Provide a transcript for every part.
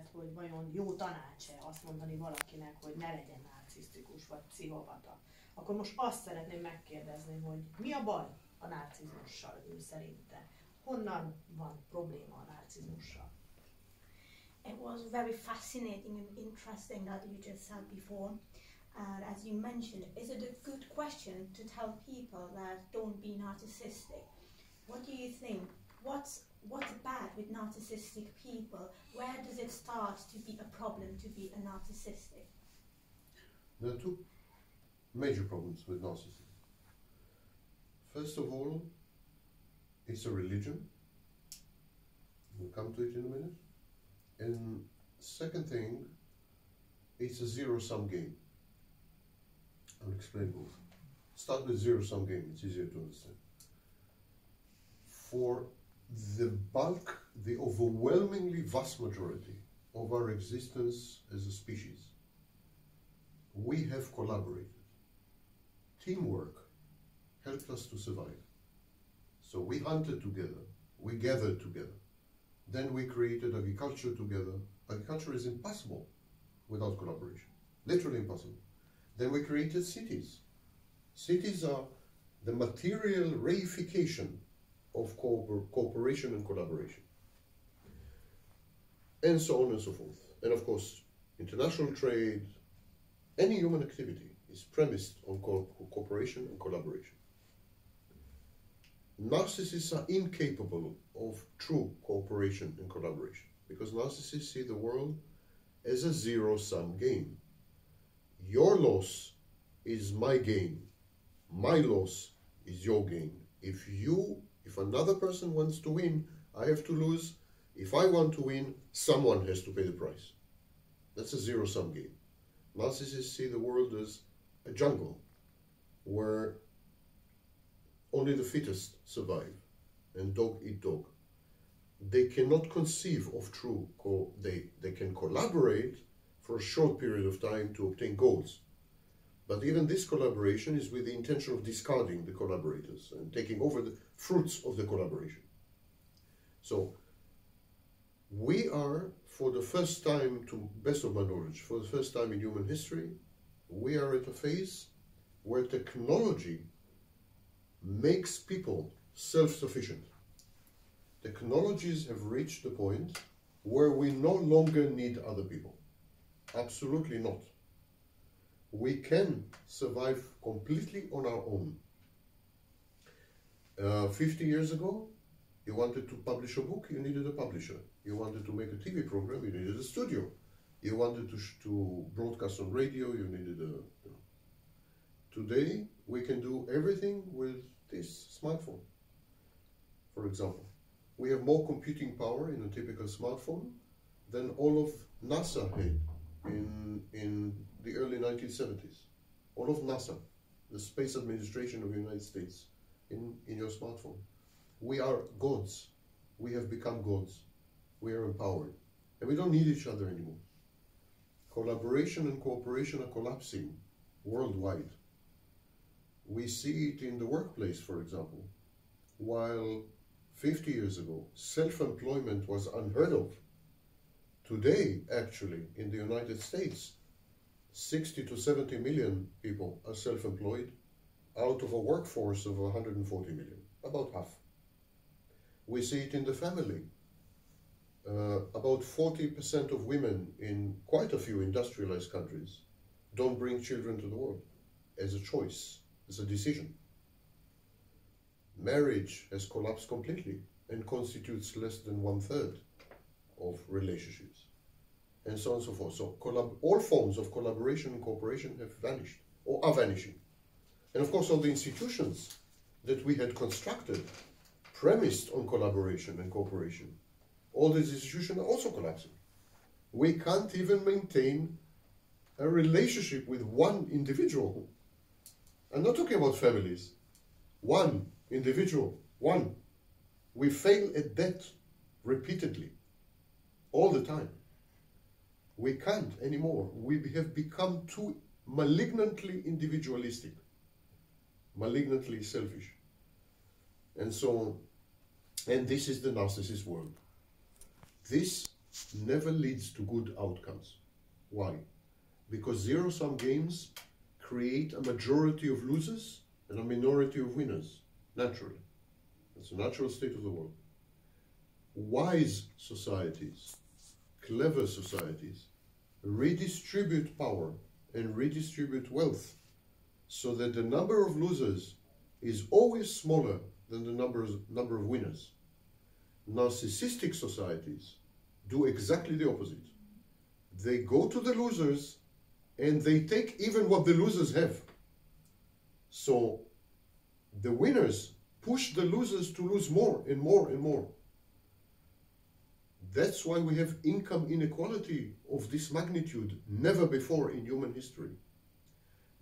kérdezed, hogy vajon jó tanács-e azt mondani valakinek, hogy ne legyen narcisztikus vagy pszichopata, akkor most azt szeretném megkérdezni, hogy mi a baj a narcizmussal ő szerinte? Honnan van probléma a narcizmussal? It was very fascinating and interesting that you just said before. And as you mentioned, is it a good question to tell people that don't be narcissistic? What do you think? What's bad with narcissistic people? Where does it start to be a problem to be a narcissistic? There are two major problems with narcissism. First of all, it's a religion. We'll come to it in a minute. And second thing, it's a zero-sum game. I'll explain both. Start with zero-sum game, it's easier to understand. For the bulk, the overwhelmingly vast majority of our existence as a species, we have collaborated. Teamwork helped us to survive. So we hunted together, we gathered together. Then we created agriculture together. Agriculture is impossible without collaboration, literally impossible. Then we created cities. Cities are the material reification of cooperation and collaboration. And so on and so forth. And of course, international trade, any human activity is premised on cooperation and collaboration. Narcissists are incapable of true cooperation and collaboration because narcissists see the world as a zero-sum game. Your loss is my gain. My loss is your gain. If another person wants to win, I have to lose. If I want to win, someone has to pay the price. That's a zero-sum game. Narcissists see the world as a jungle where only the fittest survive, and dog eat dog. They cannot conceive of true, they can collaborate for a short period of time to obtain goals. But even this collaboration is with the intention of discarding the collaborators and taking over the fruits of the collaboration. So we are, for the first time, to best of my knowledge, for the first time in human history, we are at a phase where technology makes people self-sufficient. Technologies have reached the point where we no longer need other people. Absolutely not. We can survive completely on our own. 50 years ago, you wanted to publish a book, you needed a publisher. You wanted to make a TV program, you needed a studio. You wanted to broadcast on radio, you needed a... Today, we can do everything with this smartphone. For example, we have more computing power in a typical smartphone than all of NASA had in the early 1970s. All of NASA, the Space Administration of the United States, in your smartphone. We are gods. We have become gods. We are empowered. And we don't need each other anymore. Collaboration and cooperation are collapsing worldwide. We see it in the workplace, for example. While 50 years ago, self-employment was unheard of. Today, actually, in the United States, 60 to 70 million people are self-employed out of a workforce of 140 million, about half. We see it in the family. About 40% of women in quite a few industrialized countries don't bring children to the world as a choice, as a decision. Marriage has collapsed completely and constitutes less than 1/3 of relationships, and so on and so forth. So all forms of collaboration and cooperation have vanished, or are vanishing. And of course, all the institutions that we had constructed premised on collaboration and cooperation, all these institutions are also collapsing. We can't even maintain a relationship with one individual. I'm not talking about families. One individual, one. We fail at that repeatedly, all the time. We can't anymore. We have become too malignantly individualistic, malignantly selfish, and so on. And this is the narcissist world. This never leads to good outcomes. Why? Because zero-sum games create a majority of losers and a minority of winners, naturally. That's a natural state of the world. Wise societies, clever societies, redistribute power and redistribute wealth so that the number of losers is always smaller than the number of winners. Narcissistic societies do exactly the opposite. They go to the losers and they take even what the losers have. So the winners push the losers to lose more and more and more. That's why we have income inequality of this magnitude, never before in human history.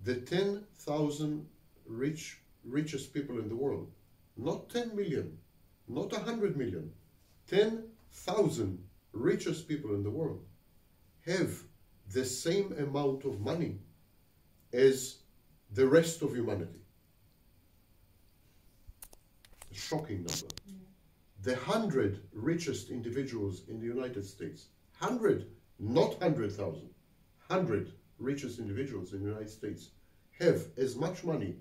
The 10,000 richest people in the world, not 10 million, not 100 million, 10,000 richest people in the world have the same amount of money as the rest of humanity. A shocking number. The 100 richest individuals in the United States, 100, not 100,000, 100 richest individuals in the United States have as much money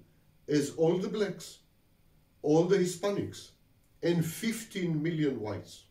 as all the blacks, all the Hispanics, and 15 million whites.